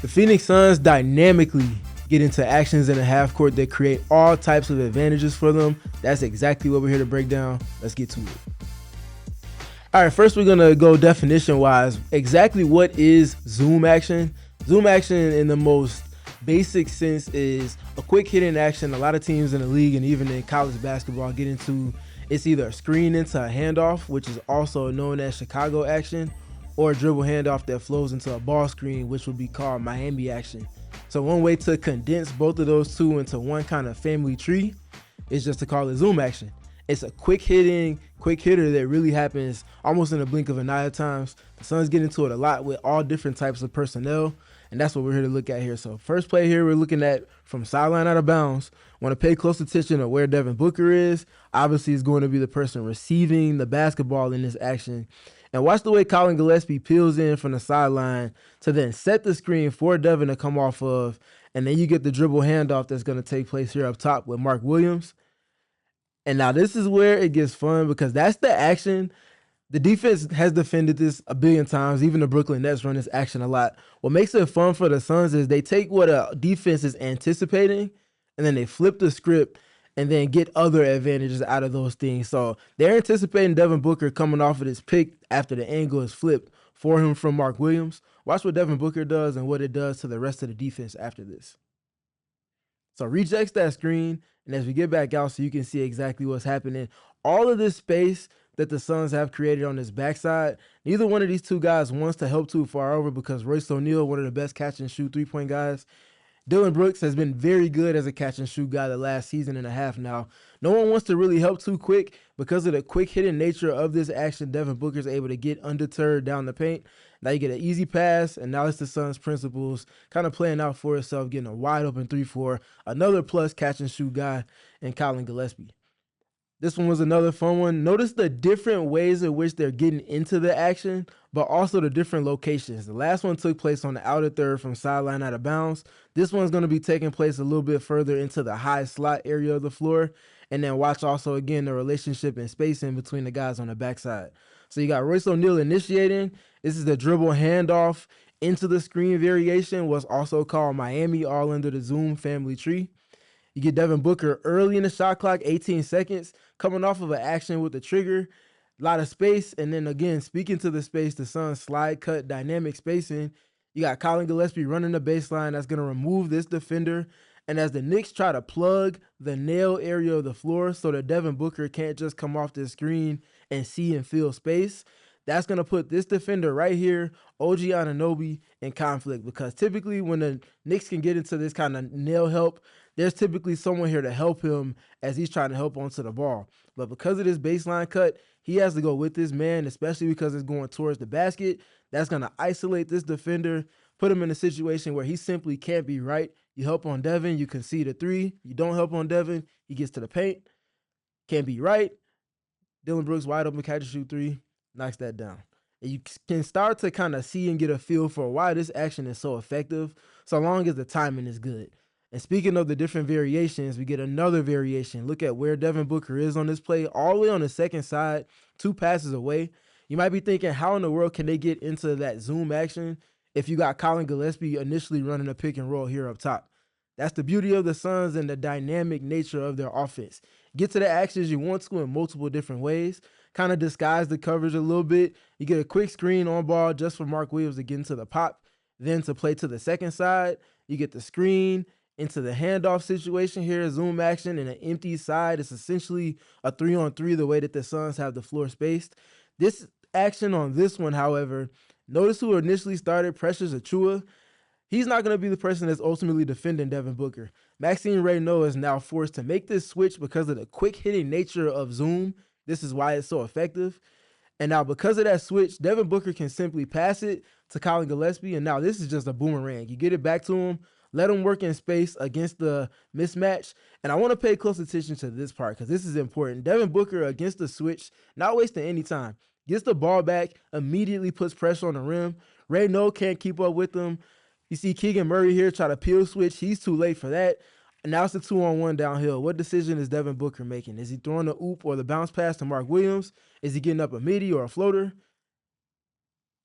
The Phoenix Suns dynamically get into actions in the half court that create all types of advantages for them. That's exactly what we're here to break down. Let's get to it. All right, first we're going to go definition-wise. Exactly what is zoom action? Zoom action in the most basic sense is a quick hitting action. A lot of teams in the league and even in college basketball get into it's either a screen into a handoff, which is also known as Chicago action, or a dribble handoff that flows into a ball screen, which would be called Miami action. So one way to condense both of those two into one kind of family tree is just to call it zoom action. It's a quick hitter that really happens almost in a blink of an eye at times. The Suns get into it a lot with all different types of personnel, and that's what we're here to look at here. So first play here, we're looking at from sideline out of bounds. Want to pay close attention to where Devin Booker is. Obviously, he's going to be the person receiving the basketball in this action. And watch the way Colin Gillespie peels in from the sideline to then set the screen for Devin to come off of, and then you get the dribble handoff that's going to take place here up top with Mark Williams. And now this is where it gets fun because that's the action. The defense has defended this a billion times. Even the Brooklyn Nets run this action a lot. What makes it fun for the Suns is they take what a defense is anticipating and then they flip the script and then get other advantages out of those things. So they're anticipating Devin Booker coming off of this pick after the angle is flipped for him from Mark Williams. Watch what Devin Booker does and what it does to the rest of the defense after this. So rejects that screen, and as we get back out so you can see exactly what's happening, all of this space that the Suns have created on this backside, neither one of these two guys wants to help too far over because Royce O'Neal, one of the best catch-and-shoot three-point guys, Dillon Brooks has been very good as a catch-and-shoot guy the last season and a half now. No one wants to really help too quick because of the quick-hitting nature of this action. Devin Booker's able to get undeterred down the paint. Now you get an easy pass, and now it's the Suns' principles kind of playing out for itself, getting a wide-open 3-4, another plus catch-and-shoot guy in Colin Gillespie. This one was another fun one. Notice the different ways in which they're getting into the action, but also the different locations. The last one took place on the outer third from sideline out of bounds. This one's going to be taking place a little bit further into the high slot area of the floor. And then watch also, again, the relationship and spacing between the guys on the backside. So you got Royce O'Neal initiating. This is the dribble handoff into the screen variation, what's also called Miami, all under the Zoom family tree. You get Devin Booker early in the shot clock, 18 seconds, coming off of an action with the trigger, a lot of space. And then again, speaking to the space, the Suns slide cut dynamic spacing. You got Colin Gillespie running the baseline. That's going to remove this defender. And as the Knicks try to plug the nail area of the floor so that Devin Booker can't just come off the screen and see and feel space, that's going to put this defender right here, OG Anunoby, in conflict. Because typically when the Knicks can get into this kind of nail help, there's typically someone here to help him as he's trying to help onto the ball. But because of this baseline cut, he has to go with this man, especially because it's going towards the basket. That's going to isolate this defender, put him in a situation where he simply can't be right. You help on Devin, you concede a three. You don't help on Devin, he gets to the paint. Can't be right. Dillon Brooks wide open, catch and shoot three, knocks that down. And you can start to kind of see and get a feel for why this action is so effective, so long as the timing is good. And speaking of the different variations, we get another variation. Look at where Devin Booker is on this play, all the way on the second side, 2 passes away. You might be thinking, how in the world can they get into that zoom action if you got Colin Gillespie initially running a pick and roll here up top? That's the beauty of the Suns and the dynamic nature of their offense. Get to the actions you want to in multiple different ways. Kind of disguise the coverage a little bit. You get a quick screen on ball just for Mark Williams to get into the pop. Then to play to the second side, you get the screen into the handoff situation here, zoom action, and an empty side. It's essentially a 3-on-3 the way that the Suns have the floor spaced. This action on this one, however, notice who initially started, Precious Achiuwa. He's not going to be the person that's ultimately defending Devin Booker. Maxime Reynaud is now forced to make this switch because of the quick-hitting nature of Zoom. This is why it's so effective. And now because of that switch, Devin Booker can simply pass it to Colin Gillespie, and now this is just a boomerang. You get it back to him, let him work in space against the mismatch. And I want to pay close attention to this part because this is important. Devin Booker against the switch, not wasting any time. Gets the ball back, immediately puts pressure on the rim. Reynaud can't keep up with him. You see Keegan Murray here try to peel switch. He's too late for that. And now it's a 2-on-1 downhill. What decision is Devin Booker making? Is he throwing the oop or the bounce pass to Mark Williams? Is he getting up a midi or a floater?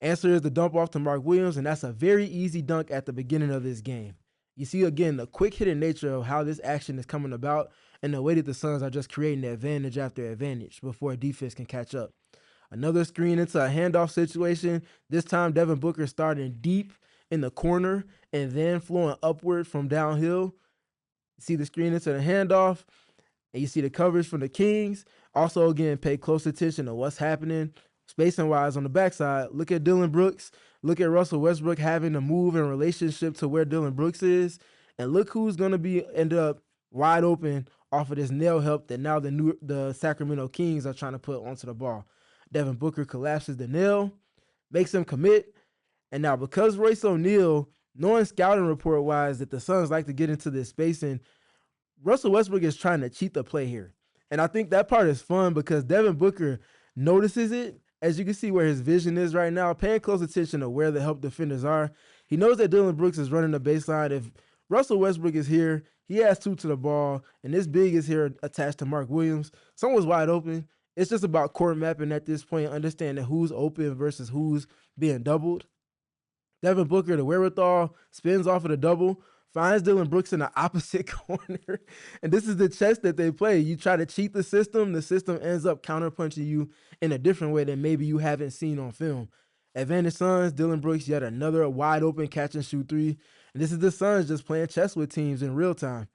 Answer is the dump off to Mark Williams, and that's a very easy dunk at the beginning of this game. You see, again, the quick hitting nature of how this action is coming about and the way that the Suns are just creating advantage after advantage before defense can catch up. Another screen into a handoff situation. This time, Devin Booker starting deep in the corner and then flowing upward from downhill. You see the screen into the handoff, and you see the coverage from the Kings. Also, again, pay close attention to what's happening spacing-wise on the backside. Look at Dillon Brooks. Look at Russell Westbrook having to move in relationship to where Dillon Brooks is. And look who's going to be end up wide open off of this nail help that now the Sacramento Kings are trying to put onto the ball. Devin Booker collapses the nail, makes him commit. And now because Royce O'Neal, knowing scouting report-wise that the Suns like to get into this spacing, Russell Westbrook is trying to cheat the play here. And I think that part is fun because Devin Booker notices it. As you can see where his vision is right now, paying close attention to where the help defenders are. He knows that Dillon Brooks is running the baseline. If Russell Westbrook is here, he has two to the ball, and this big is here attached to Mark Williams. Someone's wide open. It's just about court mapping at this point, understanding who's open versus who's being doubled. Devin Booker, the wherewithal, spins off of the double, finds Dillon Brooks in the opposite corner. And this is the chess that they play. You try to cheat the system ends up counterpunching you in a different way than maybe you haven't seen on film. Advantage Suns, Dillon Brooks, yet another wide open catch and shoot three. And this is the Suns just playing chess with teams in real time.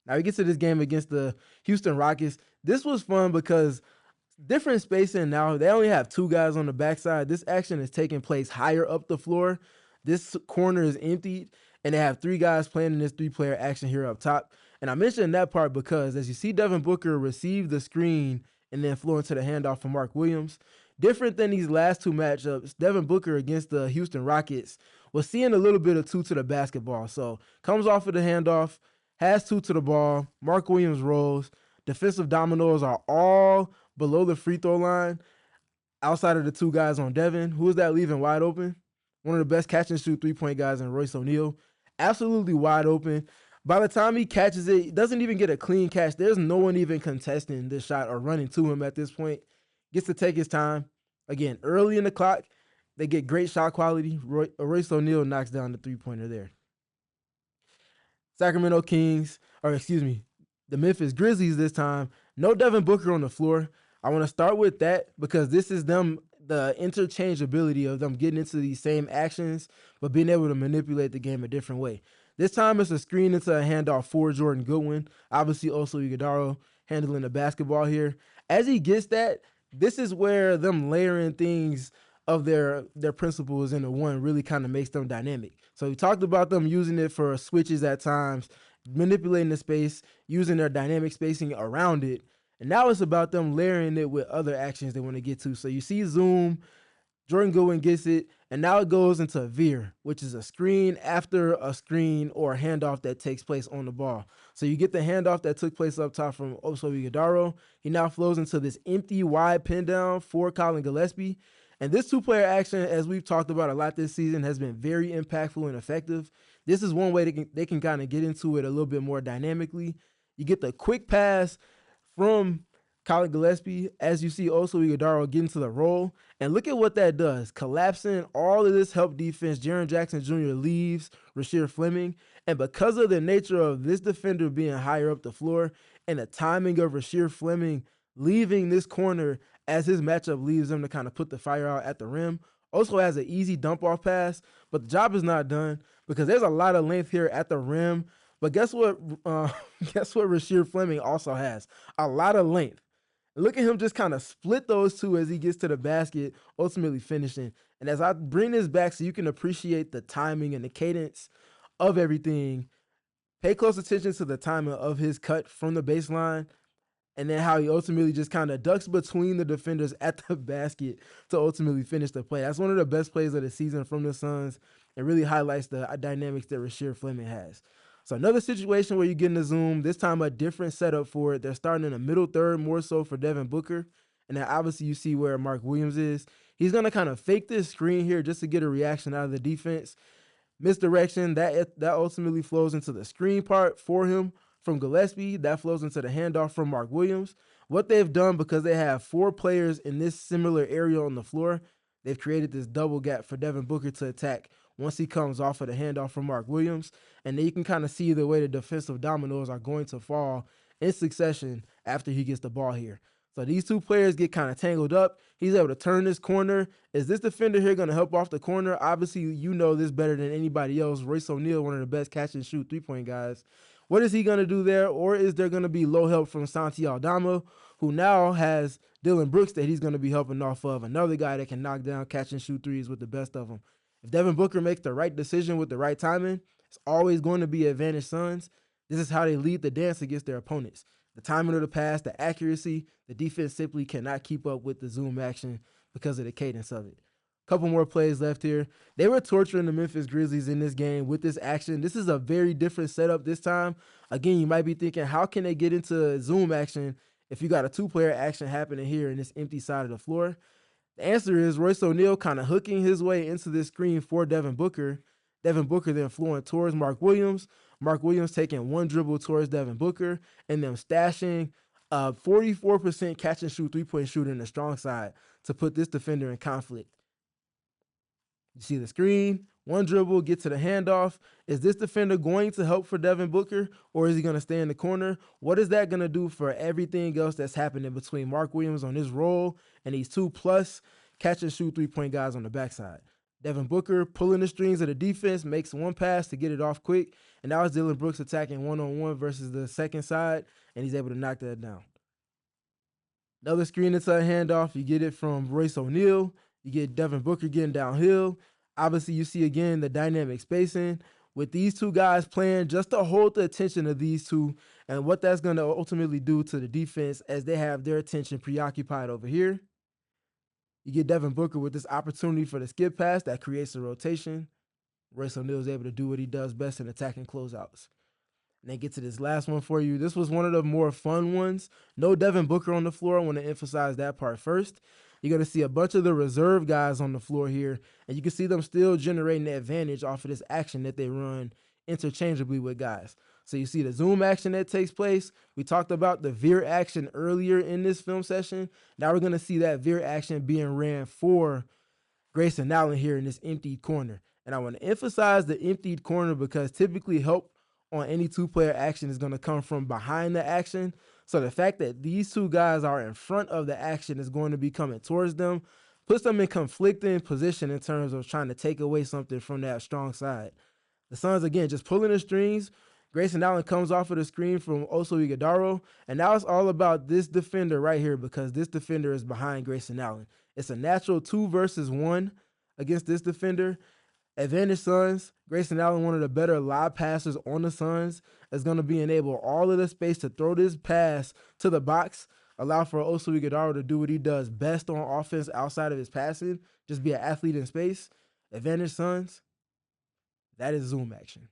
Now we get to this game against the Houston Rockets. This was fun because different spacing now. They only have two guys on the backside. This action is taking place higher up the floor. This corner is emptied, and they have three guys playing in this three-player action here up top. And I mentioned that part because as you see Devin Booker receive the screen and then flow into the handoff from Mark Williams, different than these last two matchups, Devin Booker against the Houston Rockets was seeing a little bit of two to the basketball. So comes off of the handoff, has two to the ball, Mark Williams rolls. Defensive dominoes are all below the free throw line outside of the two guys on Devin. Who is that leaving wide open? One of the best catch and shoot three-point guys in Royce O'Neal. Absolutely wide open. By the time he catches it, he doesn't even get a clean catch. There's no one even contesting this shot or running to him at this point. Gets to take his time. Again, early in the clock, they get great shot quality. Royce O'Neal knocks down the three-pointer there. Sacramento Kings, the Memphis Grizzlies this time. No Devin Booker on the floor. I want to start with that because this is them, the interchangeability of them getting into these same actions, but being able to manipulate the game a different way. This time it's a screen into a handoff for Jordan Goodwin. Obviously, also Iguodala handling the basketball here. As he gets that, this is where them layering things of their principles into one really kind of makes them dynamic. So we talked about them using it for switches at times, manipulating the space, using their dynamic spacing around it. And now it's about them layering it with other actions they want to get to. So you see zoom, Jordan Goodwin gets it, and now it goes into Veer, which is a screen after a screen or a handoff that takes place on the ball. So you get the handoff that took place up top from Oso Iguodala. He now flows into this empty wide pin down for Colin Gillespie. And this two-player action, as we've talked about a lot this season, has been very impactful and effective. This is one way they can kind of get into it a little bit more dynamically. You get the quick pass from Colin Gillespie, as you see also Iguodala get into the roll. And look at what that does. Collapsing all of this help defense, Jaren Jackson Jr. leaves Rasheer Fleming. And because of the nature of this defender being higher up the floor and the timing of Rasheer Fleming leaving this corner as his matchup leaves him to kind of put the fire out at the rim, also has an easy dump-off pass. But the job is not done because there's a lot of length here at the rim. But guess what? Guess what Rasheer Fleming also has? A lot of length. Look at him just kind of split those two as he gets to the basket, ultimately finishing. And as I bring this back so you can appreciate the timing and the cadence of everything, pay close attention to the timing of his cut from the baseline and then how he ultimately just kind of ducks between the defenders at the basket to ultimately finish the play. That's one of the best plays of the season from the Suns and really highlights the dynamics that Rasheer Fleming has. So another situation where you get in the zoom, this time a different setup for it. They're starting in the middle third more so for Devin Booker. And then obviously you see where Mark Williams is. He's going to kind of fake this screen here just to get a reaction out of the defense. Misdirection, that ultimately flows into the screen part for him from Gillespie. That flows into the handoff from Mark Williams. What they've done, because they have four players in this similar area on the floor, they've created this double gap for Devin Booker to attack once he comes off of the handoff from Mark Williams. And then you can kind of see the way the defensive dominoes are going to fall in succession after he gets the ball here. So these two players get kind of tangled up. He's able to turn this corner. Is this defender here going to help off the corner? Obviously, you know this better than anybody else. Royce O'Neal, one of the best catch and shoot three-point guys. What is he going to do there? Or is there going to be low help from Santi Aldama, who now has Dillon Brooks that he's going to be helping off of, another guy that can knock down catch and shoot threes with the best of them. If Devin Booker makes the right decision with the right timing, it's always going to be advantage Suns. This is how they lead the dance against their opponents. The timing of the pass, the accuracy, the defense simply cannot keep up with the zoom action because of the cadence of it. Couple more plays left here. They were torturing the Memphis Grizzlies in this game with this action. This is a very different setup this time. Again, you might be thinking, how can they get into zoom action if you got a two-player action happening here in this empty side of the floor? The answer is Royce O'Neal kind of hooking his way into this screen for Devin Booker. Devin Booker then flowing towards Mark Williams. Mark Williams taking one dribble towards Devin Booker and them stashing a 44% catch and shoot three-point shooter in the strong side to put this defender in conflict. You see the screen, one dribble, get to the handoff. Is this defender going to help for Devin Booker, or is he going to stay in the corner? What is that going to do for everything else that's happening between Mark Williams on his roll and these 2+ catch and shoot three-point guys on the backside? Devin Booker pulling the strings of the defense, makes one pass to get it off quick, and now it's Dillon Brooks attacking one-on-one versus the second side, and he's able to knock that down. Another screen into a handoff. You get it from Royce O'Neal. You get Devin Booker getting downhill. Obviously, you see again the dynamic spacing with these two guys playing just to hold the attention of these two and what that's going to ultimately do to the defense as they have their attention preoccupied over here. You get Devin Booker with this opportunity for the skip pass that creates a rotation. Royce O'Neal is able to do what he does best in attacking closeouts. And then get to this last one for you. This was one of the more fun ones. No Devin Booker on the floor. I want to emphasize that part first. You're going to see a bunch of the reserve guys on the floor here, and you can see them still generating the advantage off of this action that they run interchangeably with guys. So you see the zoom action that takes place. We talked about the Veer action earlier in this film session. Now we're going to see that Veer action being ran for Grayson Allen here in this emptied corner. And I want to emphasize the emptied corner because typically help on any two-player action is going to come from behind the action. So the fact that these two guys are in front of the action is going to be coming towards them, puts them in conflicting position in terms of trying to take away something from that strong side. The Suns, again, just pulling the strings. Grayson Allen comes off of the screen from Oso Ighodaro, and now it's all about this defender right here because this defender is behind Grayson Allen. It's a natural 2 versus 1 against this defender. Advantage Suns. Grayson Allen, one of the better lob passers on the Suns, is going to be enable all of the space to throw this pass to the box, allow for Oso Ighodaro to do what he does best on offense outside of his passing, just be an athlete in space. Advantage Suns. That is zoom action.